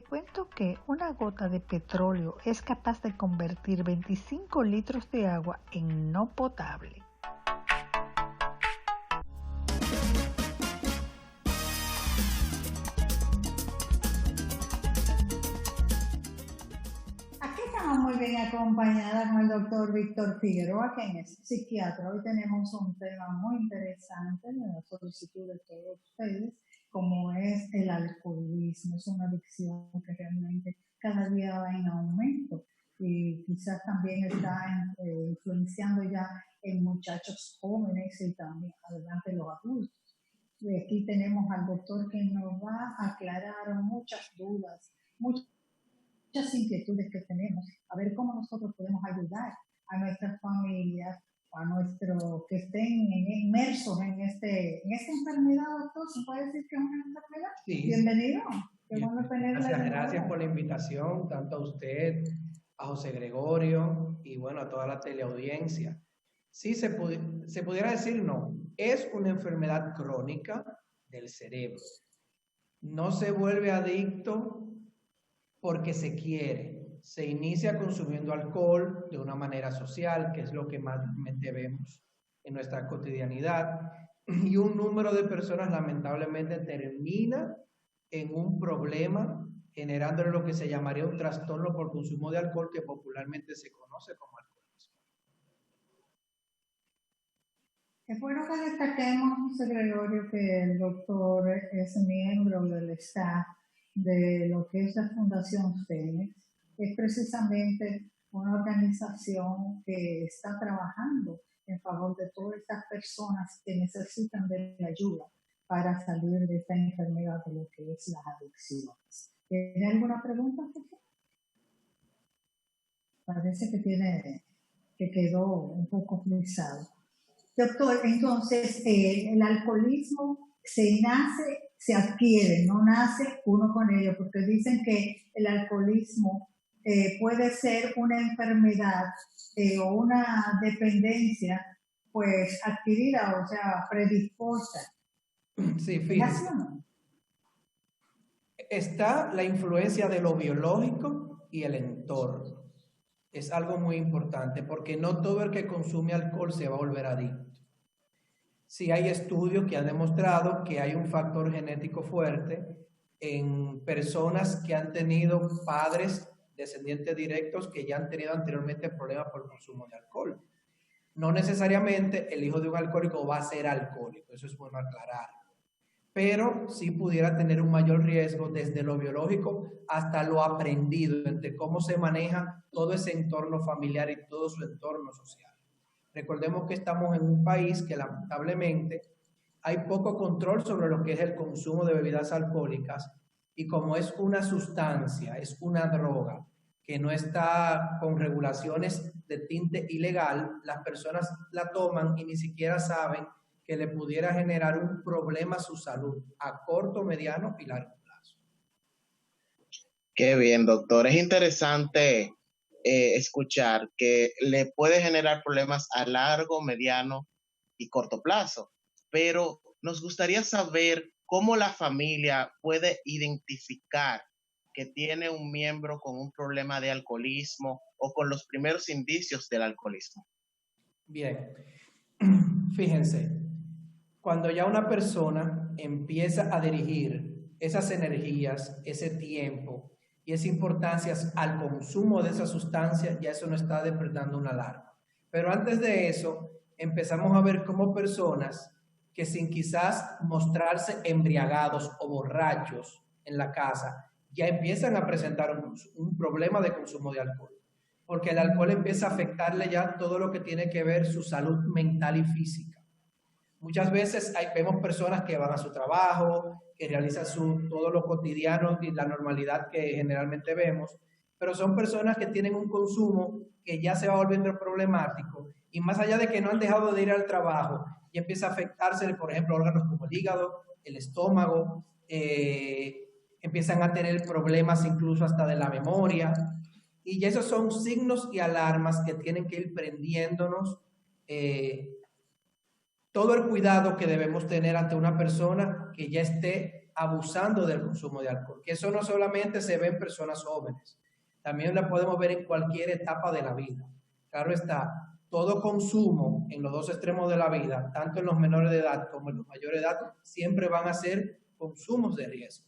cuento que una gota de petróleo es capaz de convertir 25 litros de agua en no potable. Aquí estamos muy bien acompañada con el doctor Víctor Figueroa, quien es psiquiatra. Hoy tenemos un tema muy interesante de la solicitud de todos ustedes, como es el alcoholismo. Es una adicción que realmente cada día va en aumento y quizás también está influenciando ya en muchachos jóvenes y también adelante los adultos. Y aquí tenemos al doctor que nos va a aclarar muchas dudas, muchas inquietudes que tenemos, a ver cómo nosotros podemos ayudar a nuestras familias, a nuestros que estén inmersos en esta enfermedad, doctor. ¿Se puede decir que es una enfermedad? Sí. Bienvenido. Qué bueno tenerla. Gracias por la invitación, tanto a usted, a José Gregorio y bueno, a toda la teleaudiencia. Sí, se pudiera decir no, es una enfermedad crónica del cerebro. No se vuelve adicto porque se quiere. Se inicia consumiendo alcohol de una manera social, que es lo que más vemos en nuestra cotidianidad, y un número de personas lamentablemente termina en un problema, generándole lo que se llamaría un trastorno por consumo de alcohol, que popularmente se conoce como alcoholismo. Es bueno que destaquemos, José Gregorio, que el doctor es miembro del staff de lo que es la Fundación Fénix. Es precisamente una organización que está trabajando en favor de todas estas personas que necesitan de la ayuda para salir de esta enfermedad de lo que es las adicciones. ¿Tiene alguna pregunta, José? Parece que quedó un poco frisado. Doctor, entonces, el alcoholismo se adquiere, no nace uno con ello, porque dicen que el alcoholismo puede ser una enfermedad o una dependencia, pues adquirida, o sea, predispuesta. Sí, fíjese. Está la influencia de lo biológico y el entorno. Es algo muy importante porque no todo el que consume alcohol se va a volver adicto. Sí hay estudios que han demostrado que hay un factor genético fuerte en personas que han tenido padres descendientes directos que ya han tenido anteriormente problemas por el consumo de alcohol. No necesariamente el hijo de un alcohólico va a ser alcohólico, eso es bueno aclarar. Pero sí pudiera tener un mayor riesgo desde lo biológico hasta lo aprendido, entre cómo se maneja todo ese entorno familiar y todo su entorno social. Recordemos que estamos en un país que lamentablemente hay poco control sobre lo que es el consumo de bebidas alcohólicas, y como es una sustancia, es una droga que no está con regulaciones de tinte ilegal, las personas la toman y ni siquiera saben que le pudiera generar un problema a su salud a corto, mediano y largo plazo. Qué bien, doctor. Es interesante escuchar que le puede generar problemas a largo, mediano y corto plazo, pero nos gustaría saber cómo la familia puede identificar que tiene un miembro con un problema de alcoholismo o con los primeros indicios del alcoholismo. Bien, fíjense. Cuando ya una persona empieza a dirigir esas energías, ese tiempo y esa importancia al consumo de esa sustancia, ya eso no está despertando una alarma. Pero antes de eso, empezamos a ver cómo personas que sin quizás mostrarse embriagados o borrachos en la casa, ya empiezan a presentar un problema de consumo de alcohol. Porque el alcohol empieza a afectarle ya todo lo que tiene que ver su salud mental y física. Muchas veces vemos personas que van a su trabajo, que realizan todo lo cotidiano y la normalidad que generalmente vemos, pero son personas que tienen un consumo que ya se va volviendo problemático, y más allá de que no han dejado de ir al trabajo, y empieza a afectarse, por ejemplo, órganos como el hígado, el estómago, empiezan a tener problemas incluso hasta de la memoria, y esos son signos y alarmas que tienen que ir prendiéndonos todo el cuidado que debemos tener ante una persona que ya esté abusando del consumo de alcohol, que eso no solamente se ve en personas jóvenes, también la podemos ver en cualquier etapa de la vida. Claro está, todo consumo en los dos extremos de la vida, tanto en los menores de edad como en los mayores de edad, siempre van a ser consumos de riesgo.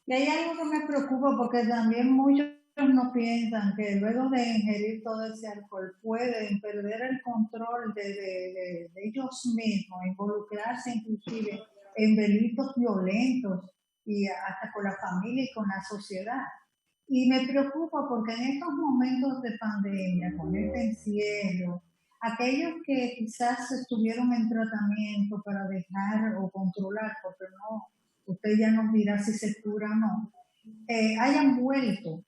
Y hay algo que me preocupa porque también muchos no piensan que luego de ingerir todo ese alcohol pueden perder el control de ellos mismos, involucrarse inclusive en delitos violentos y hasta con la familia y con la sociedad. Y me preocupa porque en estos momentos de pandemia, con este encierro, aquellos que quizás estuvieron en tratamiento para dejar o controlar, porque no, usted ya nos dirá si se cura o no, hayan vuelto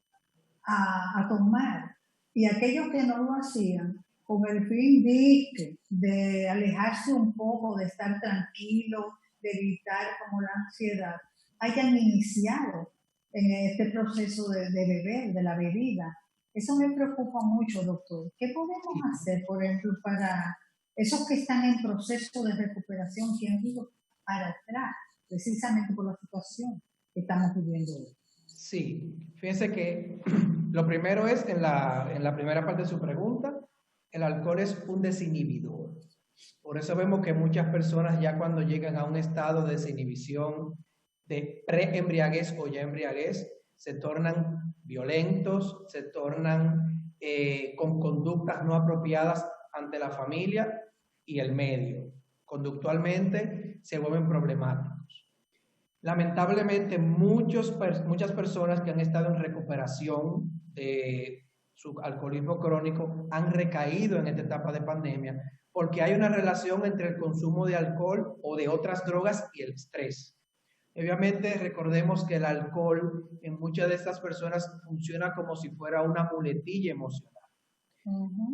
a tomar. Y aquellos que no lo hacían, con el fin de alejarse un poco, de estar tranquilo, de evitar como la ansiedad, hayan iniciado en este proceso de beber, de la bebida. Eso me preocupa mucho, doctor. ¿Qué podemos hacer, por ejemplo, para esos que están en proceso de recuperación, que han ido para atrás, precisamente por la situación que estamos viviendo hoy? Sí, fíjense que lo primero es, en la primera parte de su pregunta, el alcohol es un desinhibidor. Por eso vemos que muchas personas ya cuando llegan a un estado de desinhibición, de preembriaguez o ya embriaguez, se tornan violentos, se tornan con conductas no apropiadas ante la familia y el medio. Conductualmente se vuelven problemáticos. Lamentablemente, muchas personas que han estado en recuperación de su alcoholismo crónico han recaído en esta etapa de pandemia porque hay una relación entre el consumo de alcohol o de otras drogas y el estrés. Obviamente, recordemos que el alcohol en muchas de estas personas funciona como si fuera una muletilla emocional.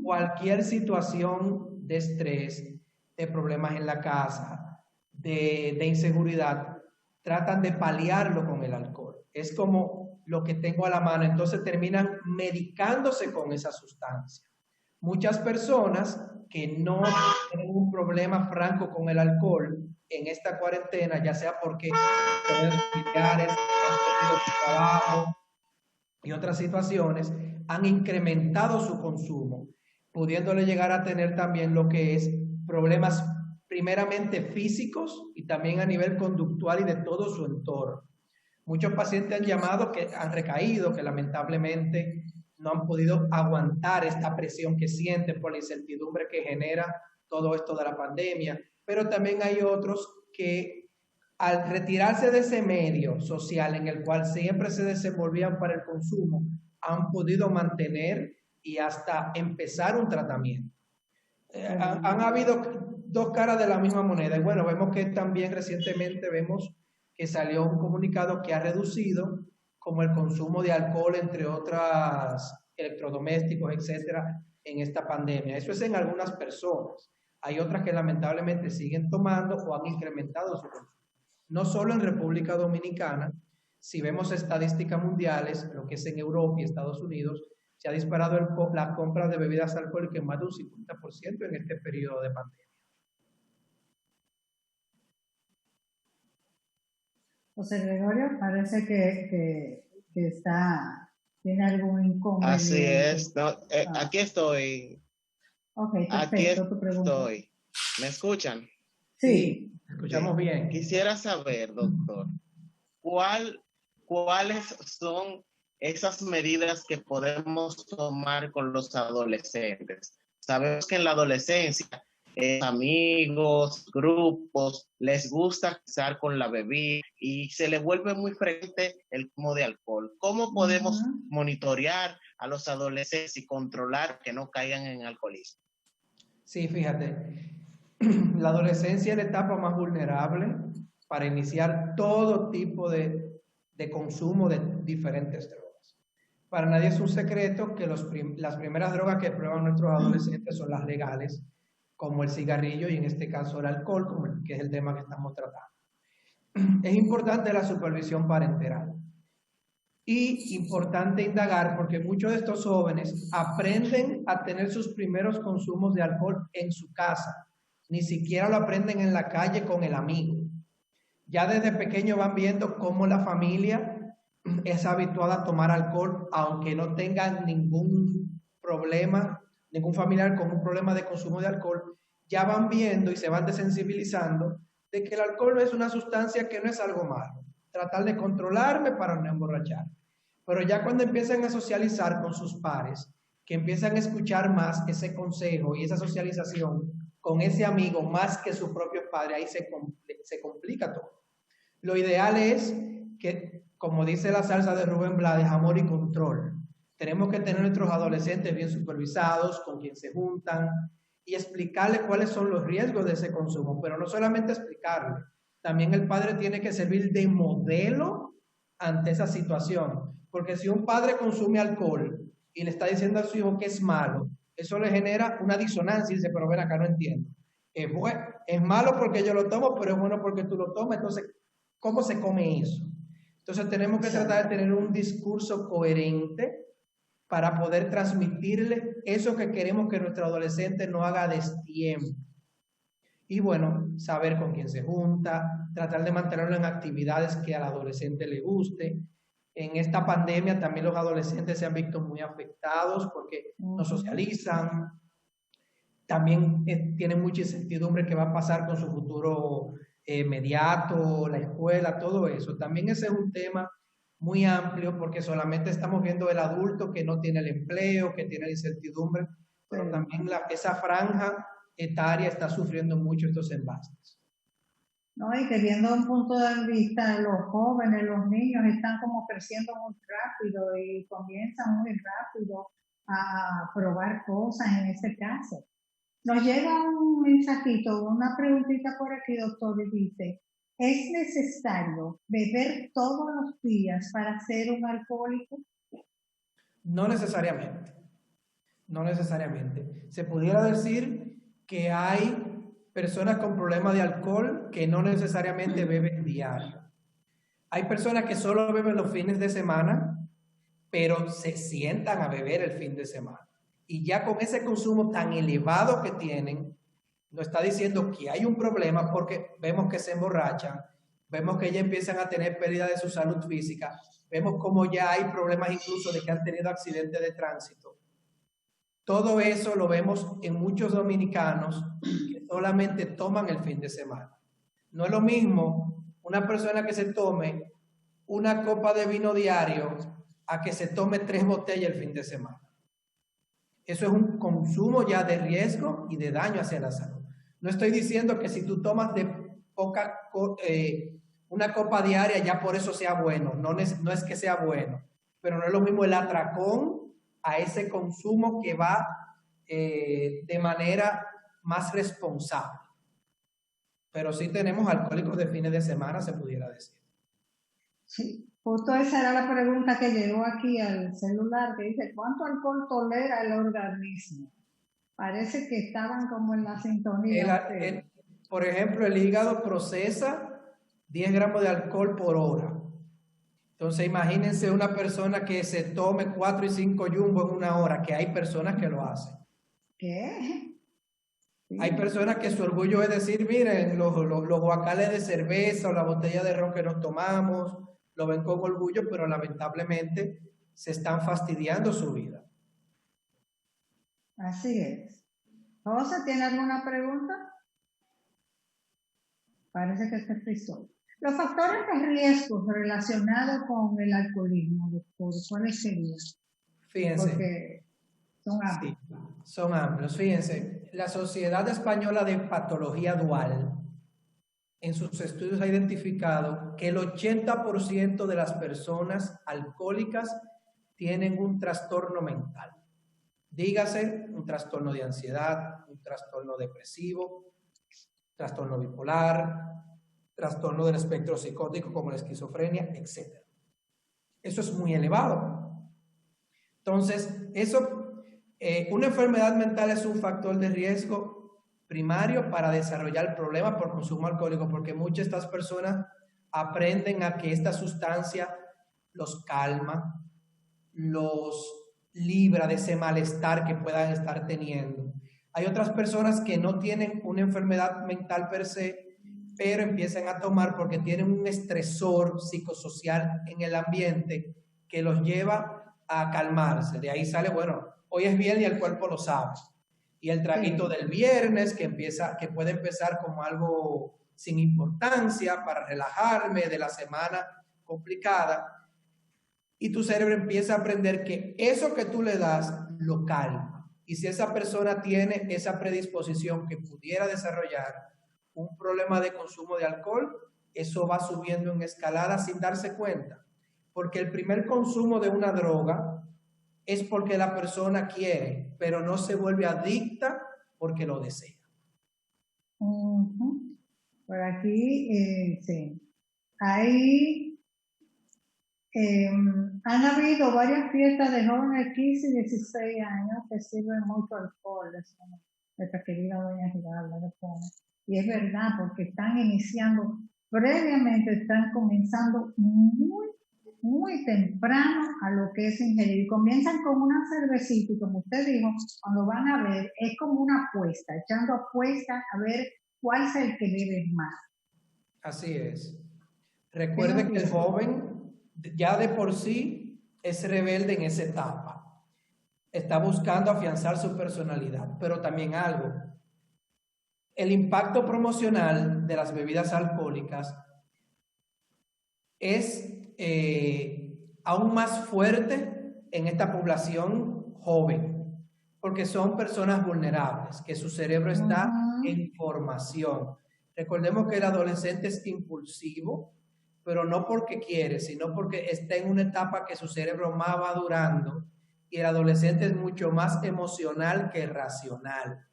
Cualquier situación de estrés, de problemas en la casa, de inseguridad, tratan de paliarlo con el alcohol. Es como lo que tengo a la mano, entonces terminan medicándose con esa sustancia. Muchas personas que no tienen un problema franco con el alcohol en esta cuarentena, ya sea porque problemas familiares, han perdido su trabajo y otras situaciones, han incrementado su consumo, pudiéndole llegar a tener también lo que es problemas primeramente físicos y también a nivel conductual y de todo su entorno. Muchos pacientes han llamado que han recaído, que lamentablemente no han podido aguantar esta presión que sienten por la incertidumbre que genera todo esto de la pandemia, pero también hay otros que al retirarse de ese medio social en el cual siempre se desenvolvían para el consumo, han podido mantener y hasta empezar un tratamiento. Han habido dos caras de la misma moneda. Y bueno, vemos que también recientemente vemos que salió un comunicado que ha reducido como el consumo de alcohol, entre otras electrodomésticos, etcétera, en esta pandemia. Eso es en algunas personas. Hay otras que lamentablemente siguen tomando o han incrementado su consumo. No solo en República Dominicana, si vemos estadísticas mundiales, lo que es en Europa y Estados Unidos, se ha disparado la compra de bebidas alcohólicas en más de un 50% en este periodo de pandemia. José Gregorio, parece que tiene algún inconveniente. Así es. No, aquí estoy. Ok, perfecto. Aquí tu pregunta. estoy. ¿Me escuchan? Sí. Escuchamos bien. Quisiera saber, doctor, ¿cuáles son esas medidas que podemos tomar con los adolescentes? Sabemos que en la adolescencia, amigos, grupos, les gusta estar con la bebida y se les vuelve muy frecuente el consumo de alcohol. ¿Cómo podemos monitorear a los adolescentes y controlar que no caigan en alcoholismo? Sí, fíjate, la adolescencia es la etapa más vulnerable para iniciar todo tipo de consumo de diferentes drogas. Para nadie es un secreto que las primeras drogas que prueban nuestros adolescentes son las legales, como el cigarrillo y en este caso el alcohol, que es el tema que estamos tratando. Es importante la supervisión parental y importante indagar porque muchos de estos jóvenes aprenden a tener sus primeros consumos de alcohol en su casa, ni siquiera lo aprenden en la calle con el amigo. Ya desde pequeño van viendo cómo la familia es habituada a tomar alcohol, aunque no tengan ningún problema, ningún familiar con un problema de consumo de alcohol, ya van viendo y se van desensibilizando de que el alcohol no es una sustancia, que no es algo malo. Tratar de controlarme para no emborrachar. Pero ya cuando empiezan a socializar con sus pares, que empiezan a escuchar más ese consejo y esa socialización con ese amigo más que su propio padre, ahí se complica todo. Lo ideal es que, como dice la salsa de Rubén Blades, amor y control. Tenemos que tener nuestros adolescentes bien supervisados, con quien se juntan, y explicarles cuáles son los riesgos de ese consumo, pero no solamente explicarle, también el padre tiene que servir de modelo ante esa situación, porque si un padre consume alcohol y le está diciendo a su hijo que es malo, eso le genera una disonancia y dice, pero ven acá, no entiendo. Es malo porque yo lo tomo, pero es bueno porque tú lo tomas, entonces, ¿cómo se come eso? Entonces tenemos que tratar de tener un discurso coherente para poder transmitirle eso que queremos que nuestro adolescente no haga destiempo. Y bueno, saber con quién se junta, tratar de mantenerlo en actividades que al adolescente le guste. En esta pandemia también los adolescentes se han visto muy afectados porque no socializan. También tienen mucha incertidumbre qué va a pasar con su futuro inmediato, la escuela, todo eso. También ese es un tema muy amplio porque solamente estamos viendo el adulto que no tiene el empleo, que tiene la incertidumbre, pero también esa franja etaria está sufriendo mucho estos embastes. No, y que viendo un punto de vista, los jóvenes, los niños están como creciendo muy rápido y comienzan muy rápido a probar cosas en este caso. Nos llega un mensajito, una preguntita por aquí, doctor, y dice, ¿es necesario beber todos los días para ser un alcohólico? No necesariamente. No necesariamente. Se pudiera decir que hay personas con problemas de alcohol que no necesariamente beben diario. Hay personas que solo beben los fines de semana, pero se sientan a beber el fin de semana. Y ya con ese consumo tan elevado que tienen, nos está diciendo que hay un problema porque vemos que se emborrachan, vemos que ya empiezan a tener pérdida de su salud física, vemos como ya hay problemas incluso de que han tenido accidentes de tránsito. Todo eso lo vemos en muchos dominicanos que solamente toman el fin de semana. No es lo mismo una persona que se tome una copa de vino diario a que se tome 3 botellas el fin de semana. Eso es un consumo ya de riesgo y de daño hacia la salud. No estoy diciendo que si tú tomas una copa diaria ya por eso sea bueno. No es que sea bueno, pero no es lo mismo el atracón a ese consumo que va de manera más responsable. Pero sí tenemos alcohólicos de fines de semana, se pudiera decir. Sí, justo esa era la pregunta que llegó aquí al celular, que dice, ¿cuánto alcohol tolera el organismo? Parece que estaban como en la sintonía. Por ejemplo, el hígado procesa 10 gramos de alcohol por hora. Entonces, imagínense una persona que se tome 4 y 5 jumbo en una hora, que hay personas que lo hacen. ¿Qué? Sí. Hay personas que su orgullo es decir, miren, los guacales de cerveza o la botella de ron que nos tomamos, lo ven con orgullo, pero lamentablemente se están fastidiando su vida. Así es. ¿José tiene alguna pregunta? Parece que se frizó. Los factores de riesgo relacionados con el alcoholismo, doctor, ¿cuáles serían? Fíjense. Porque son amplios. Sí, son amplios. Fíjense, la Sociedad Española de Patología Dual, en sus estudios ha identificado que el 80% de las personas alcohólicas tienen un trastorno mental. Dígase, un trastorno de ansiedad, un trastorno depresivo, trastorno bipolar, trastorno del espectro psicótico como la esquizofrenia, etc. Eso es muy elevado. Entonces, una enfermedad mental es un factor de riesgo primario para desarrollar problemas por consumo alcohólico, porque muchas de estas personas aprenden a que esta sustancia los calma, los libra de ese malestar que puedan estar teniendo. Hay otras personas que no tienen una enfermedad mental per se, pero empiezan a tomar porque tienen un estresor psicosocial en el ambiente que los lleva a calmarse. De ahí sale, bueno, hoy es viernes y el cuerpo lo sabe. Y el traguito del viernes que puede empezar como algo sin importancia para relajarme de la semana complicada. Y tu cerebro empieza a aprender que eso que tú le das lo calma. Y si esa persona tiene esa predisposición que pudiera desarrollar un problema de consumo de alcohol, eso va subiendo en escalada sin darse cuenta. Porque el primer consumo de una droga es porque la persona quiere, pero no se vuelve adicta porque lo desea. Por aquí, sí. Ahí han habido varias fiestas de jóvenes de 15 y 16 años que sirven mucho alcohol, nuestra querida doña Giralda de Pone. Y es verdad, porque están iniciando, previamente están comenzando muy temprano a lo que es ingerir. Y comienzan con una cervecita y como usted dijo, cuando van a ver, es como una apuesta, echando apuestas a ver cuál es el que bebe más. Así es. Recuerde que el joven ya de por sí es rebelde en esa etapa. Está buscando afianzar su personalidad, pero también algo. El impacto promocional de las bebidas alcohólicas es aún más fuerte en esta población joven, porque son personas vulnerables, que su cerebro está en formación. Recordemos que el adolescente es impulsivo, pero no porque quiere, sino porque está en una etapa que su cerebro más va durando, y el adolescente es mucho más emocional que racional.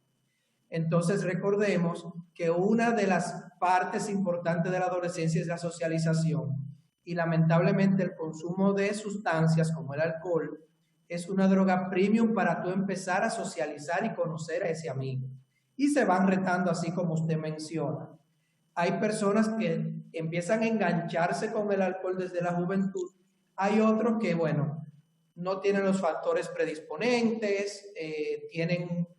Entonces recordemos que una de las partes importantes de la adolescencia es la socialización, y lamentablemente el consumo de sustancias como el alcohol es una droga premium para tú empezar a socializar y conocer a ese amigo. Y se van retando así como usted menciona. Hay personas que empiezan a engancharse con el alcohol desde la juventud. Hay otros que, bueno, no tienen los factores predisponentes, tienen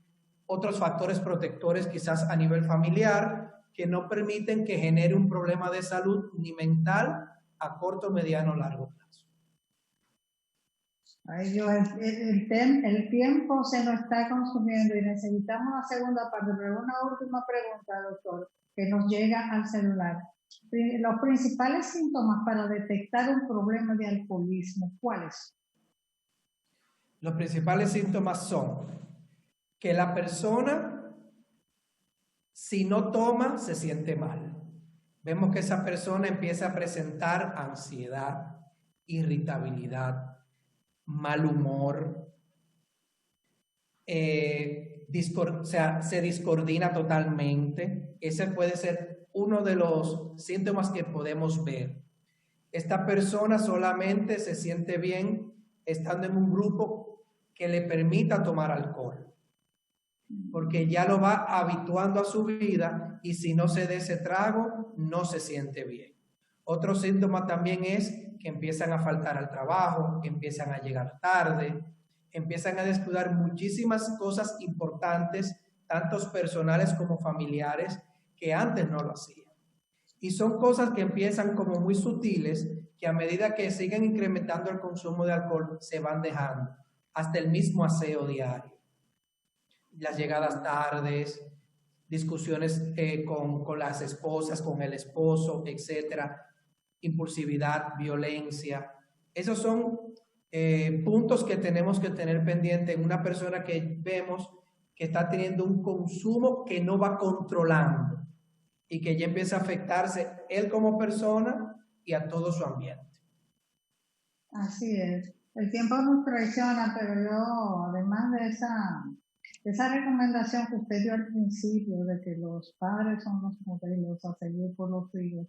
otros factores protectores quizás a nivel familiar que no permiten que genere un problema de salud ni mental a corto, mediano o largo plazo. Ay, Dios, el tiempo se nos está consumiendo y necesitamos una segunda parte, pero una última pregunta, doctor, que nos llega al celular. Los principales síntomas para detectar un problema de alcoholismo, ¿cuáles? Los principales síntomas son que la persona, si no toma, se siente mal. Vemos que esa persona empieza a presentar ansiedad, irritabilidad, mal humor, se discoordina totalmente. Ese puede ser uno de los síntomas que podemos ver. Esta persona solamente se siente bien estando en un grupo que le permita tomar alcohol, porque ya lo va habituando a su vida y si no se da ese trago, no se siente bien. Otro síntoma también es que empiezan a faltar al trabajo, que empiezan a llegar tarde, empiezan a descuidar muchísimas cosas importantes, tanto personales como familiares, que antes no lo hacían. Y son cosas que empiezan como muy sutiles, que a medida que siguen incrementando el consumo de alcohol, se van dejando, hasta el mismo aseo diario. Las llegadas tardes, discusiones con las esposas, con el esposo, etcétera, impulsividad, violencia. Esos son puntos que tenemos que tener pendiente en una persona que vemos que está teniendo un consumo que no va controlando y que ya empieza a afectarse él como persona y a todo su ambiente. Así es. El tiempo nos traiciona, pero yo, además de esa recomendación que usted dio al principio de que los padres son los modelos a seguir por los hijos,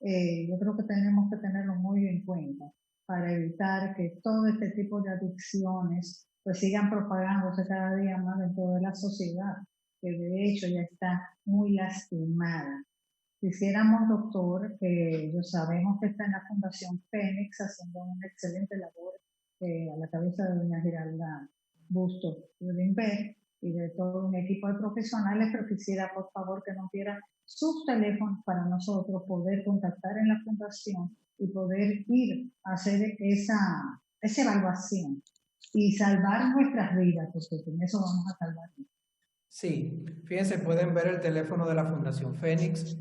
yo creo que tenemos que tenerlo muy en cuenta para evitar que todo este tipo de adicciones pues sigan propagándose cada día más dentro de la sociedad, que de hecho ya está muy lastimada. Quisiéramos, doctor, yo sabemos que está en la Fundación Fénix haciendo una excelente labor a la cabeza de doña Giralda Bustos de Limber, y de todo un equipo de profesionales, pero quisiera por favor que nos diera sus teléfonos para nosotros poder contactar en la fundación y poder ir a hacer esa evaluación y salvar nuestras vidas, porque con eso vamos a salvar vidas. Sí, fíjense, pueden ver el teléfono de la Fundación Fénix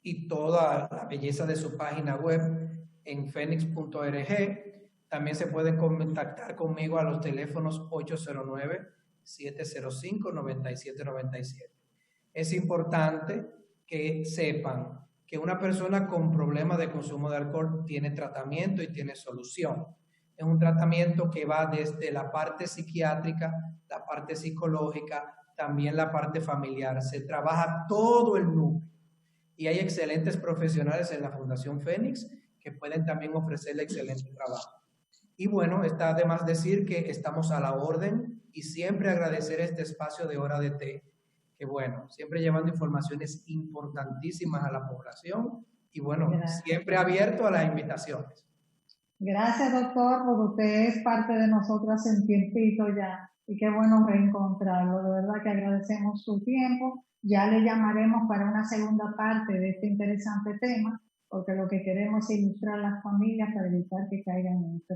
y toda la belleza de su página web en fénix.org. También se pueden contactar conmigo a los teléfonos 809-705-9797. Es importante que sepan que una persona con problemas de consumo de alcohol tiene tratamiento y tiene solución. Es un tratamiento que va desde la parte psiquiátrica, la parte psicológica, también la parte familiar. Se trabaja todo el núcleo y hay excelentes profesionales en la Fundación Fénix que pueden también ofrecerle excelente trabajo. Y bueno, está de más decir que estamos a la orden y siempre agradecer este espacio de Hora de Té, que bueno, siempre llevando informaciones importantísimas a la población y bueno, Gracias. Siempre abierto a las invitaciones. Gracias, doctor, porque usted es parte de nosotros hace un tiempito ya y qué bueno reencontrarlo. De verdad que agradecemos su tiempo. Ya le llamaremos para una segunda parte de este interesante tema, porque lo que queremos es ilustrar a las familias para evitar que caigan en esta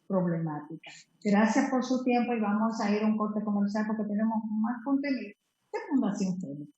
problemática. Gracias por su tiempo y vamos a ir a un corte comercial porque tenemos más contenido de Fundación Fénix.